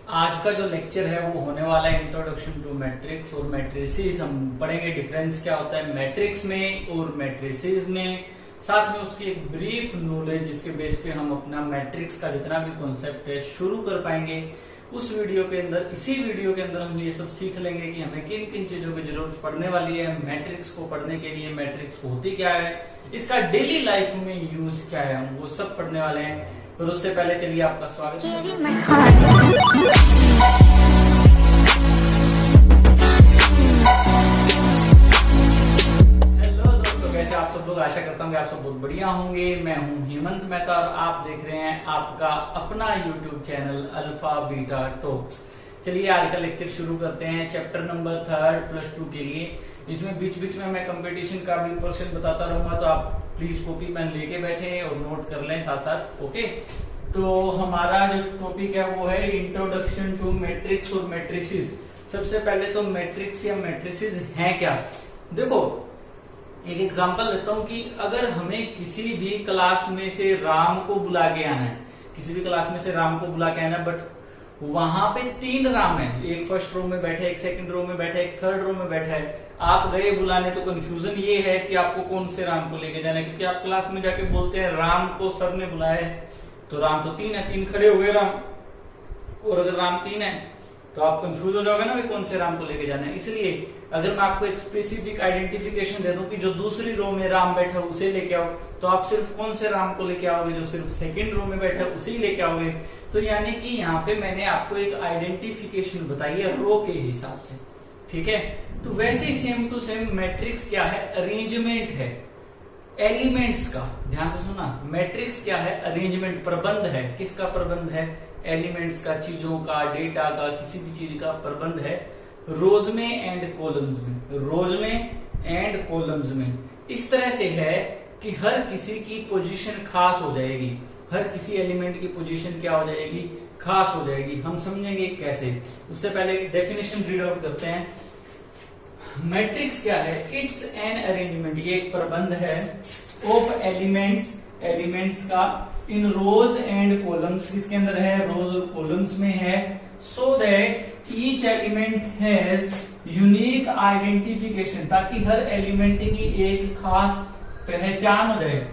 आज का जो लेक्चर है वो होने वाला है इंट्रोडक्शन टू मैट्रिक्स और मैट्रिसेस। हम पढ़ेंगे डिफरेंस क्या होता है मैट्रिक्स में और मैट्रिसेस में, साथ में उसकी एक ब्रीफ नॉलेज जिसके बेस पे हम अपना मैट्रिक्स का जितना भी कॉन्सेप्ट है शुरू कर पाएंगे। उस वीडियो के अंदर, इसी वीडियो के अंदर हम ये सब सीख लेंगे कि हमें किन किन चीजों की जरूरत पड़ने वाली है मैट्रिक्स को पढ़ने के लिए, मैट्रिक्स होती क्या है, इसका डेली लाइफ में यूज क्या है, हम वो सब पढ़ने वाले हैं। पर उससे पहले चलिए आपका स्वागत है। हेलो दोस्तों, कैसे आप सब लोग? आशा करता हूँ कि आप सब बहुत बढ़िया होंगे। मैं हूँ हेमंत मेहता और आप देख रहे हैं आपका अपना YouTube channel alpha beta talks. चलिए आज का लेक्चर शुरू करते हैं। चैप्टर नंबर 3 +2 के लिए इसमें बीच बीच में मैं कंपटीशन का भी क्वेश्चन बताता रहूंगा, तो आप प्लीज कॉपी पेन लेके बैठे और नोट कर लें साथ साथ। ओके, तो हमारा जो टॉपिक है वो है इंट्रोडक्शन टू मैट्रिक्स और मैट्रिसेस। सबसे पहले तो मैट्रिक्स या मैट्रिसेस हैं क्या। देखो एक एग्जांपल देता हूं कि अगर हमें किसी भी क्लास में से राम को बुला के आना है, किसी भी क्लास में से राम को बुला के आना है, बट वहां पे 3 राम है, एक फर्स्ट रो में बैठे, एक सेकंड रो में बैठे, एक थर्ड रो में बैठा है। आप गए बुलाने तो कंफ्यूजन ये है कि आपको कौन से राम को लेके जाना है, क्योंकि आप क्लास में जाके बोलते हैं राम को सर ने बुलाया है, तो राम तो 3 है, 3 खड़े हुए राम, और अगर राम 3 है तो आप कंफ्यूज हो जाओगे ना भाई कौन से राम को लेके जाना है। इसलिए अगर मैं आपको एक स्पेसिफिक आइडेंटिफिकेशन दे दूं कि जो दूसरी रो में राम बैठा है उसे लेके आओ, तो आप सिर्फ कौन से राम को लेके आओगे? जो सिर्फ सेकंड रो में बैठा है उसे ही लेके आओगे। तो यानी कि यहाँ पे मैंने आपको एक आइडेंटिफिकेशन बताई है रो के हिसाब से, ठीक है। तो वैसे ही सेम टू सेम मैट्रिक्स क्या है? अरेंजमेंट है एलिमेंट्स का। ध्यान से सुना, मैट्रिक्स क्या है? अरेंजमेंट, प्रबंध है। किसका प्रबंध है? एलिमेंट्स का, चीजों का, डेटा का, किसी भी चीज का प्रबंध है रोज में एंड कॉलम्स में, रोज में एंड कॉलम्स में। इस तरह से है कि हर किसी की पोजीशन खास हो जाएगी, हर किसी एलिमेंट की पोजीशन क्या हो जाएगी? खास हो जाएगी। हम समझेंगे कैसे। उससे पहले डेफिनेशन रीड आउट करते हैं। मैट्रिक्स क्या है? इट्स एन अरेंजमेंट, ये एक प्रबंध है ऑफ एलिमेंट्स, एलिमेंट्स का इन रोज एंड कॉलम्स। किसके अंदर है? रोज और कॉलम्स में है। So that each element has unique identification, ताकि हर एलिमेंट की एक खास पहचान हो जाए।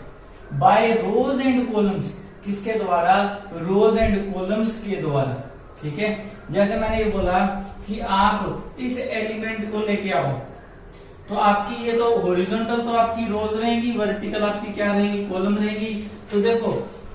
बाय रोज एंड कॉलम्स, किसके द्वारा? रोज एंड कॉलम्स के द्वारा, ठीक है। जैसे मैंने ये बोला कि आप इस एलिमेंट को लेके आओ, तो आपकी ये तो हॉरिजॉन्टल तो आपकी रोज रहेंगी, वर्टिकल आपकी क्या रहेंगी? कॉलम रहेंगी। तो देखो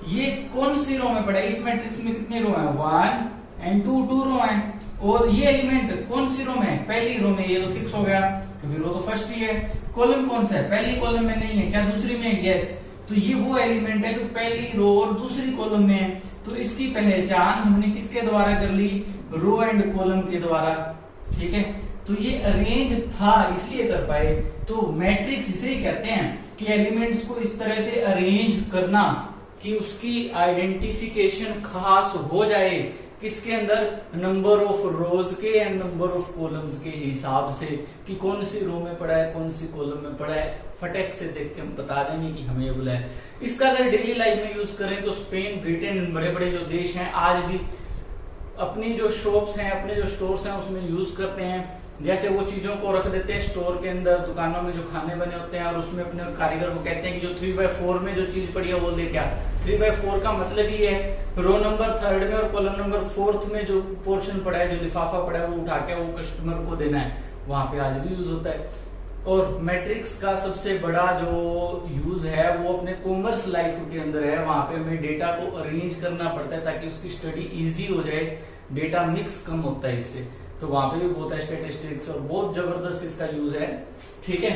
ये कौन सी रो में पड़ा है? इस मैट्रिक्स में कितने रो है? 1 एंड 2 रो है। और ये एलिमेंट कौन सी रो में है? पहली रो में। ये तो फिक्स हो गया क्योंकि रो तो फर्स्ट ही है। कॉलम कौन सा है? पहली कॉलम में नहीं है, क्या दूसरी में है? यस। तो ये वो एलिमेंट है जो पहली रो और दूसरी कॉलम में है। तो इसकी पहचान हमने किसके द्वारा कर ली? रो एंड कॉलम के द्वारा, ठीक है। तो ये अरेंज था इसलिए कर पाए। तो मैट्रिक्स इसे कहते हैं कि एलिमेंट्स को इस तरह से अरेंज करना कि उसकी आइडेंटिफिकेशन खास हो जाए। किसके अंदर? नंबर ऑफ रोज के एंड नंबर ऑफ कॉलम्स के हिसाब से, कि कौन सी रो में पड़ा है, कौन सी कॉलम में पड़ा है। फटक से देख के हम बता देंगे कि हमें ये बोला है। इसका अगर डेली लाइफ में यूज करें तो स्पेन, ब्रिटेन, बड़े बड़े जो देश हैं आज भी अपनी जो शॉप्स हैं, अपने जो स्टोर्स हैं उसमें यूज करते हैं। जैसे वो चीजों को रख देते हैं स्टोर के अंदर, दुकानों में जो खाने बने होते हैं, और उसमें अपने कारीगर को कहते हैं कि जो 3/4 में जो चीज पड़ी है वो लेके आ। 3/4 का मतलब ये है रो नंबर 3 में और कॉलम नंबर 4 में जो पोर्शन पड़ा है, जो लिफाफा पड़ा है, वो उठा के वो कस्टमर को देना है। वहां पे आज भी यूज होता है। और मैट्रिक्स का सबसे बड़ा जो यूज है वो अपने कॉमर्स लाइफ के अंदर है। वहां पे हमें डेटा को अरेंज करना पड़ता है ताकि उसकी स्टडी इजी हो जाए। डेटा मिक्स कम होता है इससे, तो वहां पे भी बहुत है स्टेटिस्टिक्स और बहुत जबरदस्त इसका यूज है, ठीक है।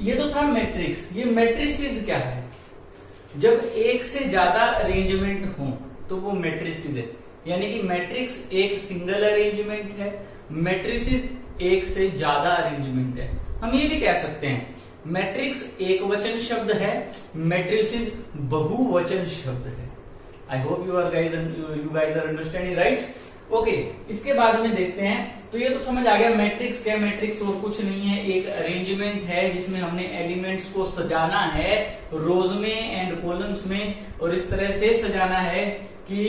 ये तो था मैट्रिक्स। ये मैट्रिसेस क्या है? जब एक से ज्यादा अरेंजमेंट हो तो वो मैट्रिसेस है। यानी कि मैट्रिक्स एक सिंगल अरेंजमेंट है, मैट्रिसेस एक से ज्यादा अरेंजमेंट है। हम ये भी कह सकते हैं मैट्रिक्स एक वचन शब्द है, मैट्रिसेस बहुवचन शब्द है। I hope you guys are understanding, right? Okay, इसके बाद में देखते हैं। तो ये तो समझ आ गया मैट्रिक्स क्या। मैट्रिक्स और कुछ नहीं है, एक अरेंजमेंट है जिसमें हमने एलिमेंट्स को सजाना है रोज में एंड कॉलम्स में, और इस तरह से सजाना है कि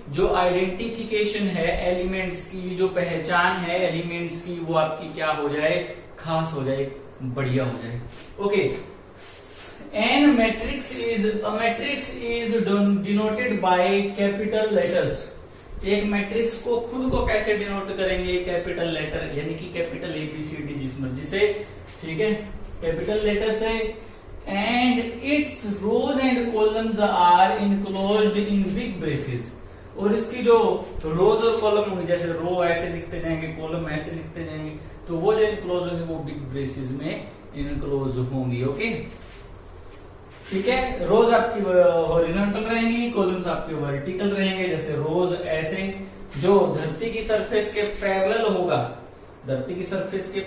जो आइडेंटिफिकेशन है एलिमेंट्स की, जो पहचान है एलिमेंट्स की, वो आपकी क्या हो जाए, खास हो जाए, बढ़िया हो जाए। Okay, an matrix is denoted by capital letters. एक मैट्रिक्स को खुद को कैसे डिनोट करेंगे, कैपिटल लेटर, यानी कि कैपिटल ABCD जिस मर्जी से, ठीक है, कैपिटल लेटर से। And its rows and columns are enclosed in big braces. और इसकी जो रोज और कॉलम होंगे, जैसे रो ऐसे लिखते जाएंगे, कॉलम ऐसे लिखते जाएंगे, तो वो जो इनक्लोज होंगे वो बिग ब्रेसेस में इनक्लोज होंगी। ओके, ठीक है। रोज आपकी हॉरिजॉन्टल रहेंगी, कॉलम्स आपके वर्टिकल रहेंगे। जैसे रोज ऐसे, जो धरती की सरफेस के पैरेलल होगा, धरती की सरफेस के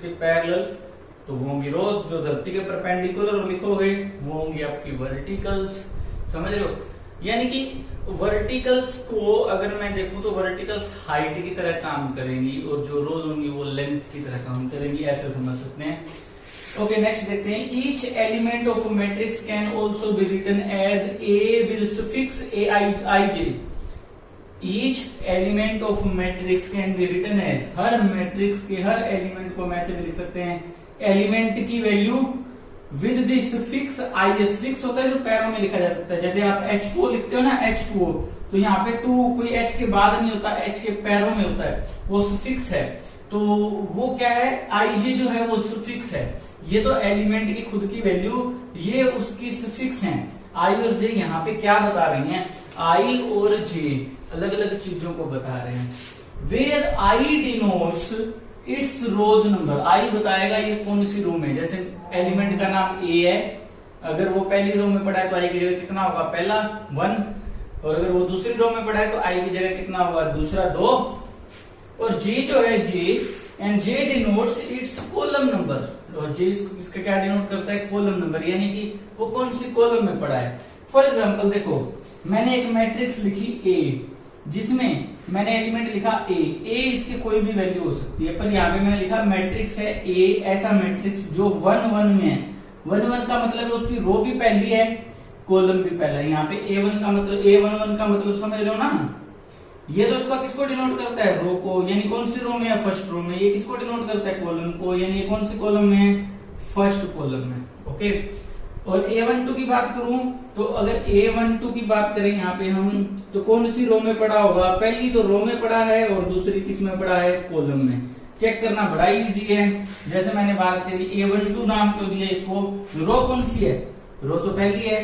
पैरेलल, तो वो होंगी रोज। जो धरती के परपेंडिकुलर लिखोगे वो होंगी आपकी वर्टिकल्स। समझ रहे हो? यानी कि वर्टिकल्स को अगर मैं देखूं तो वर्टिकल्स हाइट की तरह काम करेंगी और जो रोज होंगी वो लेंथ की तरह काम करेंगी, ऐसे समझ सकते हैं। ओके, नेक्स्ट देखते हैं। Each element of matrix can also be written as A will suffix aij। Each element of matrix can be written as, हर मैट्रिक्स के हर एलिमेंट को हम ऐसे भी लिख सकते हैं, एलिमेंट की value with the suffix I. Suffix होता है जो पैरों में लिखा जा सकता है। जैसे आप H2O लिखते हो ना, H2O, तो यहाँ पे 2 कोई H के बाद नहीं होता, H के पैरों में होता है, वो सफिक्स है। तो वो क्या है, IG जो है वो सफिक्स है। ये तो एलिमेंट की खुद की वैल्यू, ये उसकी सफिक्स है। I और J यहाँ पे क्या बता रही हैं, I और J अलग अलग चीजों को बता रहे हैं। Where I denotes its rows number, I बताएगा ये कौन सी रो में। जैसे एलिमेंट का नाम ए है, अगर वो पहली रो में पड़ा है तो आई की जगह कितना होगा, पहला 1, और अगर वो दूसरी रो में पड़ा है तो आई की जगह कितना होगा, दूसरा 2। और जे जो है J, and J denotes its column number. और जे इसका क्या डिनोट करता है, कॉलम नंबर, यानी कि वो कौन सी कॉलम में पड़ा है। फॉर एग्जाम्पल देखो, मैंने एक मैट्रिक्स लिखी ए, जिसमें मैंने एलिमेंट लिखा ए इसके कोई भी वैल्यू हो सकती है, पर यहाँ पे मैंने लिखा मैट्रिक्स है ए, ऐसा मैट्रिक्स जो 1 1 में है। 1 1 का मतलब है उसकी रो भी पहली है, कॉलम भी पहला है। यहाँ पे A1 का मतलब, A11 का मतलब समझ रहे हो ना। ये तो उसका किसको डिनोट करता है, रो को, यानी कौन सी रो में है, फर्स्ट रो में। ये किसको डिनोट करता है, कॉलम को, यानी कौन सी कॉलम में है, फर्स्ट कॉलम में। ओके, और A12 की बात करूं तो अगर A12 की बात करें यहाँ पे हम, तो कौन सी रो में पड़ा होगा, पहली तो रो में पड़ा है और दूसरी किस में पड़ा है, कॉलम में। चेक करना बड़ा इजी है। जैसे मैंने बात करी, A12 नाम क्यों दिया इसको, रो कौन सी है, रो तो पहली है,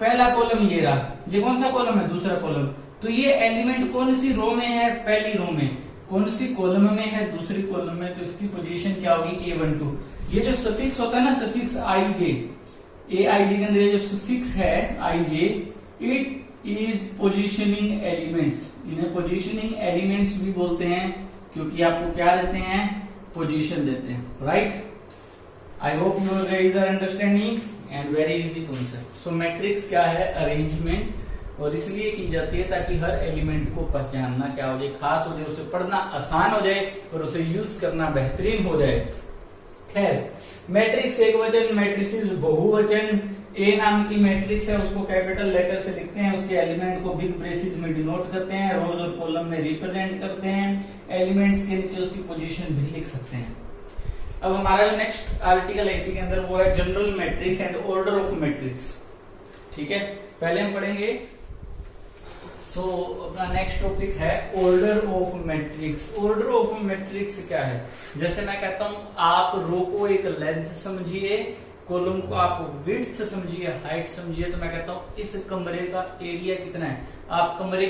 पहला कॉलम ये रहा, ये कौन सा कॉलम है, दूसरा कॉलम। तो ये एलिमेंट कौन सी रो में है, पहली रो में, कौन सी कॉलम में है, दूसरी कॉलम में, तो इसकी पोजीशन क्या होगी, A12। ये जो सफिक्स होता है ना, सफिक्स IJ, AIJ के अंदर ये जो सफिक्स है IJ, it is positioning elements. इन्हें पोजीशनिंग एलिमेंट्स भी बोलते हैं, क्योंकि आपको क्या देते हैं, पोजीशन देते हैं, right. I hope you guys are understanding and very easy concept. So matrix क्या है, अरेंजमेंट, और इसलिए की जाती है ताकि हर एलिमेंट को पहचानना क्या हो जाए, खास हो जाए, उसे पढ़ना आसान हो जाए और उसे यूज करना बेहतरीन हो जाए। खैर, मैट्रिक्स एक वचन, मैट्रिसेस बहुवचन। ए नाम की मैट्रिक्स है, उसको कैपिटल लेटर से लिखते हैं, उसके एलिमेंट को बिग ब्रेसेस में डिनोट करते हैं, रोज और कॉलम में रिप्रेजेंट करते हैं, एलिमेंट्स के नीचे उसकी पोजीशन भी लिख सकते हैं। अब हमारा जो नेक्स्ट आर्टिकल है इसी के अंदर, वो है general matrix and order of matrix. ठीक है, पहले हम पढ़ेंगे। सो अपना नेक्स्ट टॉपिक है order of matrix. Order of matrix क्या है, जैसे मैं कहता हूं आप रो को एक लेंथ समझिए, कॉलम को आप विड्थ समझिए, हाइट समझिए, तो मैं कहता हूं इस कमरे का एरिया कितना है। आप कमरे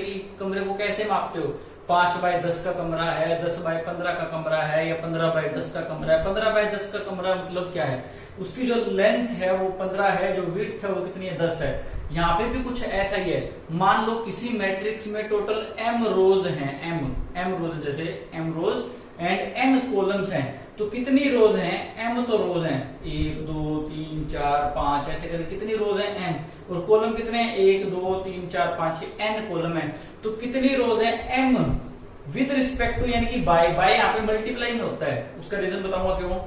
को कैसे मापते हो, 5 बाय 10 का कमरा है, 10 बाय 15 का कमरा है, या 15 बाय 10 का कमरा है। 15 बाय 10 का कमरा मतलब क्या है, उसकी जो लेंथ है वो 15 है, जो विड्थ है वो कितनी है, 10 है। यहाँ पे भी कुछ ऐसा ही है। मान लो किसी मैट्रिक्स में टोटल m रोज हैं, m रोज, जैसे m rows and n columns हैं, तो कितनी रोज हैं, m तो रोज हैं 1 2 3 4 5, ऐसे करके कितनी रोज हैं m, और कॉलम कितने हैं 1 2 3 4 5 n कॉलम है, तो कितनी रोज है m विद रिस्पेक्ट टू, यानी कि बाय यहाँ पे मल्टीप्लाई में होता है, उसका रीजन बताऊंगा क्यों।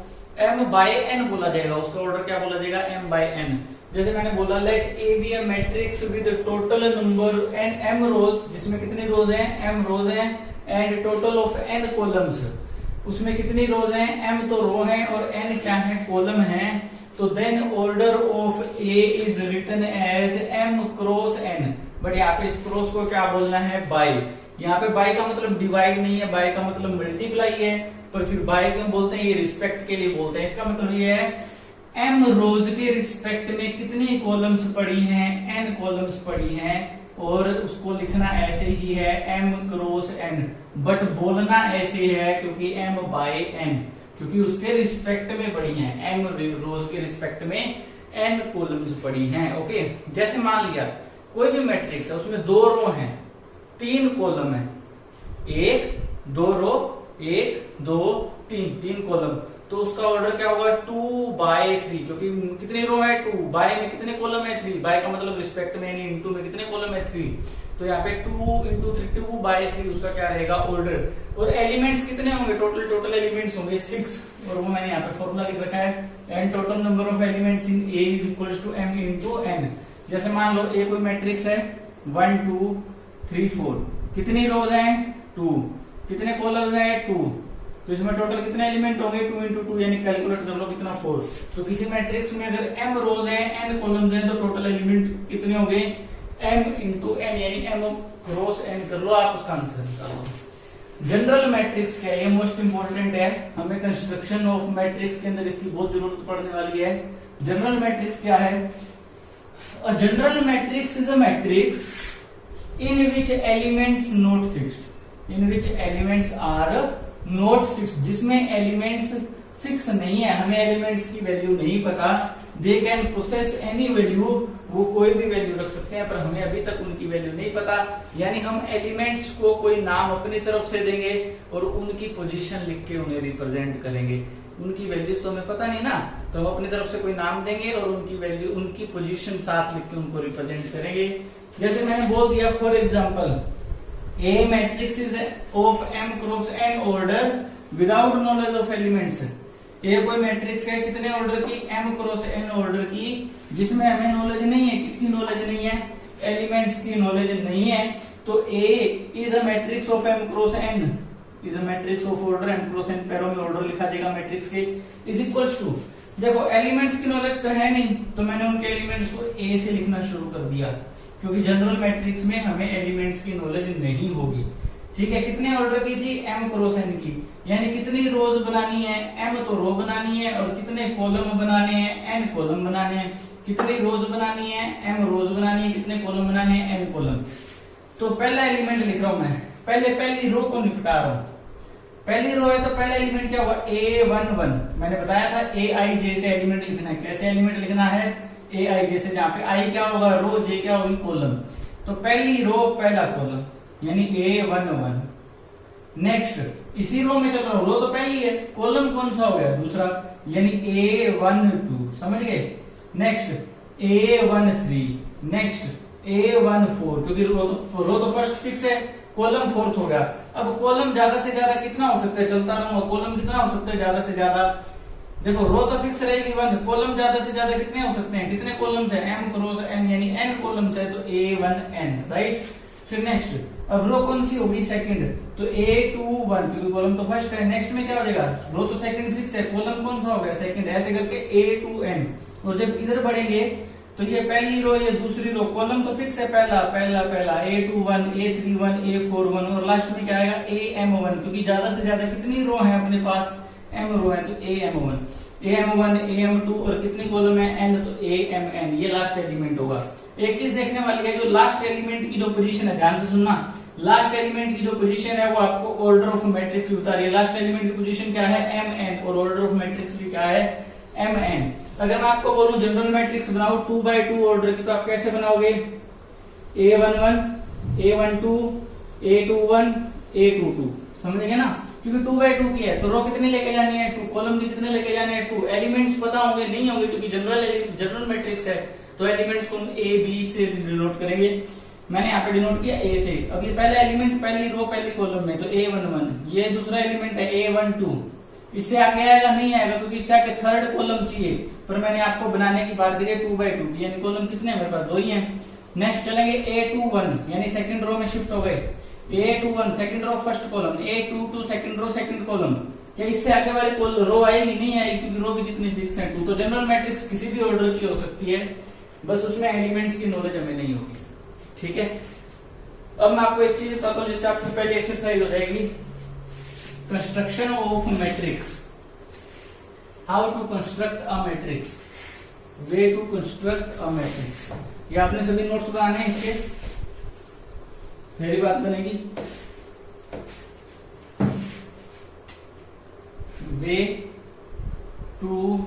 m बाय n बोला जाएगा, उसका ऑर्डर क्या बोला जाएगा, m बाय n। जैसे मैंने बोला let A B a matrix with total number and M rows, जिसमें कितनी रोज हैं, एम रोज हैं, and total of N columns, उसमें कितनी रोज हैं, एम तो रो हैं और एन क्या है, कॉलम है। तो then order of A is written as M cross N, but यहाँ पे इस क्रॉस को क्या बोलना है, बाय। यहाँ पे बाय का मतलब डिवाइड नहीं है, बाय का मतलब मल्टीप्लाई है, पर फिर बाय क्यों बोलते हैं, ये रिस्पेक्ट के लिए बोलते हैं। इसका मतलब ये है एम रोज के रिस्पेक्ट में कितनी कॉलम्स पड़ी हैं, एन कॉलम्स पड़ी हैं, और उसको लिखना ऐसे ही है एम क्रॉस एन, बट बोलना ऐसे है क्योंकि एम बाय एन, क्योंकि उसके रिस्पेक्ट में पड़ी हैं, एम रोज के रिस्पेक्ट में एन कॉलम्स पड़ी हैं। ओके, जैसे मान लिया कोई भी मैट्रिक्स है, उसमें 2 रो हैं, 3 कॉलम है, 1 2 रो, 1 2 3 कॉलम, तो उसका ऑर्डर क्या होगा, 2/3, क्योंकि कितनी रो है, 2, बाय में कितने कॉलम है, 3, बाय का मतलब रिस्पेक्ट में यानी इनटू में कितने कॉलम है, 3, तो यहाँ पे 2 × 3 2/3 उसका क्या रहेगा ऑर्डर। और एलिमेंट्स कितने होंगे, टोटल एलिमेंट्स होंगे 6, और वो मैंने यहाँ पे फॉर्मूला लिख रखा है, and total number of elements in A is equals to M into N. जैसे मान लो ए कोई मैट्रिक्स है 1 2 3 4, कितनी रोज है, 2, कितने कॉलम है, 2, तो इसमें टोटल कितने एलिमेंट होंगे, 2 × 2, यानी कैलकुलेट कर लो कितना, 4। तो किसी मैट्रिक्स में अगर m रोज है, n कॉलम्स हैं, तो टोटल एलिमेंट कितने होंगे, m × n, यानी m क्रॉस n कर लो, आप उसका आंसर निकालो। जनरल मैट्रिक्स क्या है, ये मोस्ट इंपोर्टेंट है, हमें कंस्ट्रक्शन ऑफ मैट्रिक्स के अंदर इसकी बहुत जरूरत पड़ने वाली है। जनरल मैट्रिक्स क्या है, a general matrix is a matrix in which elements not fixed, in which elements are not fix, जिसमें एलिमेंट्स फिक्स नहीं है, हमें एलिमेंट्स की वैल्यू नहीं पता, they can process any value, वो कोई भी वैल्यू रख सकते हैं, पर हमें अभी तक उनकी वैल्यू नहीं पता, यानी हम एलिमेंट्स को कोई नाम अपनी तरफ से देंगे और उनकी पोजीशन लिख के उन्हें रिप्रेजेंट करेंगे। उनकी वैल्यूज तो हमें पता नहीं ना, तो हम अपनी तरफ से कोई नाम देंगे और उनकी वैल्यू, उनकी पोजीशन साथ लिख के उनको रिप्रेजेंट करेंगे। जैसे मैंने बोल दिया for example, A matrix is of m cross n order without knowledge of elements। A कोई मैट्रिक्स है कितने ऑर्डर की, m क्रॉस n ऑर्डर की, जिसमें हमें नॉलेज नहीं है, किसकी नॉलेज नहीं है, एलिमेंट्स की नॉलेज नहीं है। तो A is a matrix of m cross n, is a matrix of order m cross n, पैरों में ऑर्डर लिखा देगा मैट्रिक्स के, इज इक्वल्स टू, देखो एलिमेंट्स की नॉलेज तो है नहीं, तो मैंने उनके एलिमेंट्स को A से लिखना शुरू कर दिया, क्योंकि जनरल मैट्रिक्स में हमें एलिमेंट्स की नॉलेज नहीं होगी। ठीक है, कितने ऑर्डर की थी, m क्रॉस n की, यानी कितनी रोज बनानी है, m तो रो बनानी है, और कितने कॉलम बनाने हैं, n कॉलम बनाने हैं। कितनी रोज बनानी है, m रोज बनानी है, कितने कॉलम बनाने हैं, n कॉलम। तो पहला एलिमेंट लिख रहा हूं मैं, पहली रो को निपटा रहा हूं। पहली रो है तो पहला एलिमेंट क्या होगा, A11, मैंने बताया था Aij से एलिमेंट लिखना है, कैसे एलिमेंट लिखना है, Aij से, जहां पे i क्या होगा, रो, j क्या होगी, कॉलम। तो पहली रो पहला कॉलम यानी A11। नेक्स्ट इसी रो में चल रहा हूं, रो तो पहली है, कॉलम कौन सा हो गया, दूसरा, यानी A12, समझ गए। नेक्स्ट A13, नेक्स्ट A14, क्योंकि रो तो फर्स्ट फिक्स है, कॉलम फोर्थ हो गया। अब कॉलम ज्यादा से ज्यादा कितना हो सकता है, चलता रहूंगा, कॉलम कितना हो सकता है ज्यादा से ज्यादा, देखो रो तो फिक्स रहेगी 1, कॉलम ज्यादा से ज्यादा कितने हो सकते हैं, कितने कॉलम्स है, m क्रॉस n, यानी n कॉलम्स है, तो A1n, राइट। फिर नेक्स्ट अब रो कौन सी होगी, सेकंड, तो A21, क्योंकि कॉलम तो फर्स्ट है। नेक्स्ट में क्या हो जाएगा, रो तो सेकंड फिक्स है, कॉलम कौन सा हो गया, सेकंड, ऐसे करके A2n। और जब इधर बढ़ेंगे तो ये पहली रो, ये दूसरी रो, कॉलम तो फिक्स है, पहला A21, A31, A41, और लास्ट में क्या आएगा, AM1, क्योंकि ज्यादा से ज्यादा कितनी रो है अपने पास, m रो है, तो AM1, AM2, और कितने कॉलम है, n, तो AMN, ये लास्ट एलिमेंट होगा। एक चीज देखने वाली है, जो लास्ट एलिमेंट की जो पोजीशन है, ध्यान से सुनना, लास्ट एलिमेंट की जो पोजीशन है वो आपको ऑर्डर ऑफ मैट्रिक्स बता रही है। लास्ट एलिमेंट की पोजीशन क्या है, mn, और ऑर्डर ऑफ मैट्रिक्स भी क्या है, mn। अगर मैं आपको बोलूं जनरल मैट्रिक्स बनाओ 2x2 ऑर्डर की, तो आप कैसे बनाओगे, A11, A12, A21, A22, समझेंगे ना, क्योंकि 2x2 की है, तो रो कितने लेके जानी है, 2, कॉलम भी कितने लेके जाने हैं, 2, एलिमेंट्स पता होंगे नहीं होंगे, क्योंकि जनरल मैट्रिक्स है, तो एलिमेंट्स को A B से डिनोट करेंगे। मैंने यहाँ पे डिनोट किया A से। अब ये पहला एलिमेंट, पहली रो पहली कॉलम में, तो A11, ये दूसरा एलिमेंट है A12, इससे आगे आएगा नहीं आएगा, क्योंकि इससे आगे थर्ड कॉलम चाहिए, पर मैंने आपको बनाने की बात करी 2x2 की, यानी कॉलम कितने मेरे पास 2 ही है। नेक्स्ट चलेंगे A21, यानी सेकंड रो में शिफ्ट हो गए। A21 second row first column, A22 second row second column. क्या इससे आगे वाली रो आएगी? नहीं आएगी, क्योंकि रो भी कितनी फिक्स है 2। तो जनरल मैट्रिक्स किसी भी ऑर्डर की हो सकती है, बस उसमें एलिमेंट्स की नॉलेज हमें नहीं होगी। ठीक है, अब मैं आपको एक चीज बताता हूँ जिससे आपकी पहली एक्सरसाइज हो जाएगी। Construction of matrix, how to construct a matrix, way to construct a matrix. ये आपने सभी नोट्स बनाने हैं इसके, मेरी बात बनेगी। Way to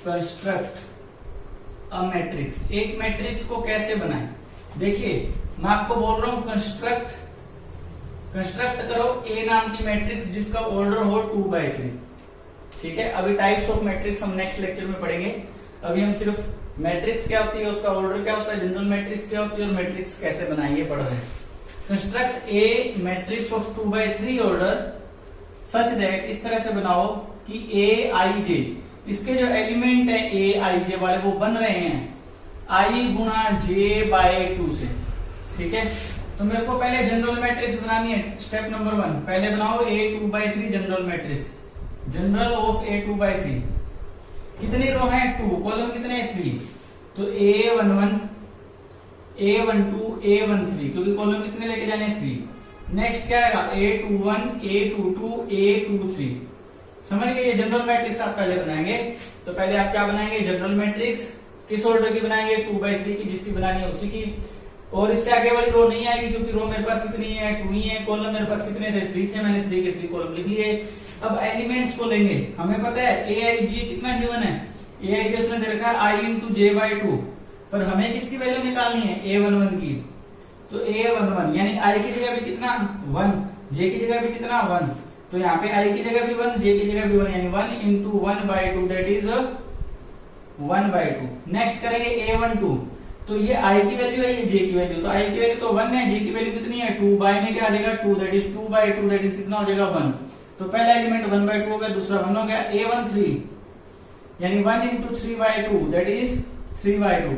construct a matrix, एक मैट्रिक्स को कैसे बनाएं। देखिए मैं आपको बोल रहा हूं कंस्ट्रक्ट करो ए नाम की मैट्रिक्स जिसका ऑर्डर हो 2/3। ठीक है, अभी टाइप्स ऑफ मैट्रिक्स हम नेक्स्ट लेक्चर में पढ़ेंगे। अभी हम सिर्फ मैट्रिक्स क्या होती है, उसका ऑर्डर क्या होता है, जनरल मैट्रिक्स क्या होती है और मैट्रिक्स कैसे बनाएं ये पढ़ रहे हैं। Construct A matrix of 2/3 order such that, इस तरह से बनाओ कि ए आई जे, इसके जो एलिमेंट है ए आई जे वाले वो बन रहे हैं आई गुणा जे बाय 2 से। ठीक है, तो मेरे को पहले जनरल मैट्रिक्स बनानी है। स्टेप नंबर 1, पहले बनाओ A2/3 general matrix, general of A2/3। कितनी रो है 2, कॉलम कितने 3, तो A11 A12 A13, क्योंकि कॉलम कितने लेके जाने 3। नेक्स्ट क्या आएगा A21 A22 A23। समझ गए, ये जनरल मैट्रिक्स आप पहले बनाएंगे। तो पहले आप क्या बनाएंगे, जनरल मैट्रिक्स किस ऑर्डर की बनाएंगे, 2/3 की, जिसकी बनानी है उसी की। और इससे आगे वाली रो नहीं आएगी, क्योंकि रो मेरे पास कितनी है 2 ही है। कॉलम मेरे पास कितने थे 3 थे, मैंने 3 के 3 कॉलम लिख लिए। अब एलिमेंट्स को लेंगे, हमें पता है aij कितना गिवन है, aij उसने दे रखा है i इंटू जे बाई 2, पर हमें किसकी वैल्यू निकालनी है A11 की। तो A11 यानी i की जगह भी कितना 1, j की जगह भी कितना 1, तो यहाँ पे i की जगह भी 1 j की जगह भी 1, यानी 1 इंटू 1/2 दैट इज 1/2। नेक्स्ट करेंगे A12, तो ये i की वैल्यू है, ये j की वैल्यू, तो i की वैल्यू तो 1 है, j की वैल्यू कितनी है 2, बाय में क्या आ जाएगा 2 दैट इज 2/2 दैट इज कितना हो जाएगा 1। तो पहला एलिमेंट 1/2 हो गया, दूसरा 1 हो गया। A13 यानी 1 इंटू 3/2 दैट इज 3/2।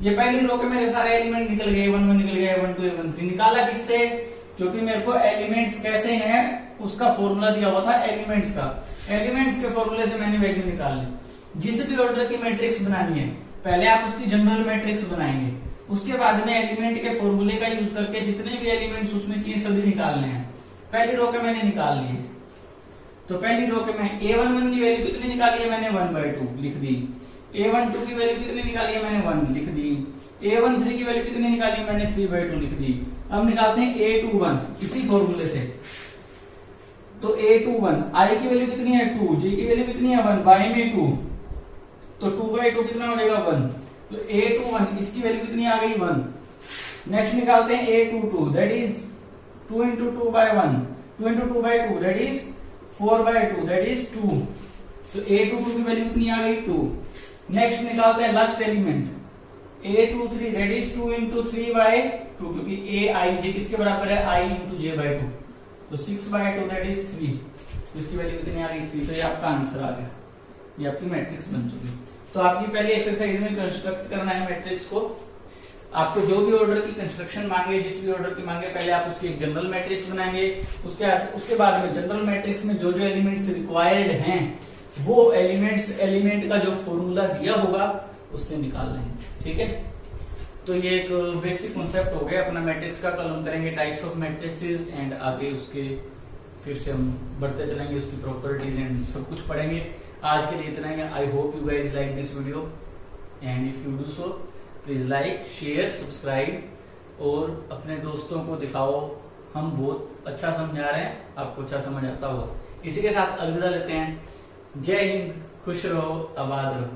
ये पहली रो के मेरे सारे एलिमेंट निकल गए, A11 निकल गया, A12 A13 निकाला किससे, क्योंकि मेरे को एलिमेंट्स कैसे हैं उसका फॉर्मूला दिया हुआ था एलिमेंट्स का। एलिमेंट्स के फॉर्मूले से मैंने वैल्यू निकाल ली। जिस भी ऑर्डर की मैट्रिक्स बनानी है पहले आप उसकी जनरल मैट्रिक्स बनाएंगे, उसके बाद में एलिमेंट के फॉर्मूले का यूज करके जितने भी एलिमेंट्स उसमें चाहिए सभी निकालने हैं। पहली रो के मैंने निकाल लिए, तो पहली रो के मैं A11 की वैल्यू कितनी निकाली है, मैंने 1/2 लिख दी। A12 की वैल्यू कितनी निकाली है, मैंने 1 लिख दी। A13 की वैल्यू कितनी निकाली, मैंने 3/2 लिख दी। अब निकालते हैं A21 इसी फॉर्मूले से। तो A21 i की वैल्यू कितनी है 2, j की वैल्यू कितनी है 1, बाय में 2, तो 2/2 कितना हो जाएगा 1। तो A21 इसकी वैल्यू कितनी आ गई 1। नेक्स्ट निकालते हैं A22 that is 2 into 2/1, 2 into 2/2 that is 4/2 that is 2। तो A22 की वैल्यू कितनी आ गई 2। नेक्स्ट निकालते हैं last element A23 that is 2 into 3/2, क्योंकि aij किसके बराबर है i इंटू j/2, तो 6/2 दैट इज 3। तो इसकी वैल्यू कितनी आ गई 3। तो ये आपका आंसर आ गया, ये आपकी मैट्रिक्स बन चुकी। तो आपकी पहली एक्सरसाइज में कंस्ट्रक्ट करना है मैट्रिक्स को। आपको जो भी ऑर्डर की कंस्ट्रक्शन मांगे, जिस भी ऑर्डर की मांगे, पहले आप उसकी एक जनरल मैट्रिक्स बनाएंगे। उसके बाद में जनरल मैट्रिक्स में जो जो एलिमेंट्स रिक्वायर्ड हैं वो एलिमेंट का जो फॉर्मूला दिया होगा उससे निकाल लेंगे। ठीक है, तो ये एक बेसिक कॉन्सेप्ट हो गया अपना मैट्रिक्स का। कल हम करेंगे टाइप्स ऑफ मैट्रिसेस एंड आगे उसके फिर से हम बढ़ते चलेंगे, उसकी प्रॉपर्टीज एंड सब कुछ पढ़ेंगे। आज के लिए इतना ही। I hope you guys like this video and if you do so please like share subscribe और अपने दोस्तों को दिखाओ हम बहुत अच्छा समझा रहे हैं, आपको अच्छा समझ आता होगा। इसी के साथ अलविदा लेते हैं। जय हिंद, खुश रहो, आबाद रहो।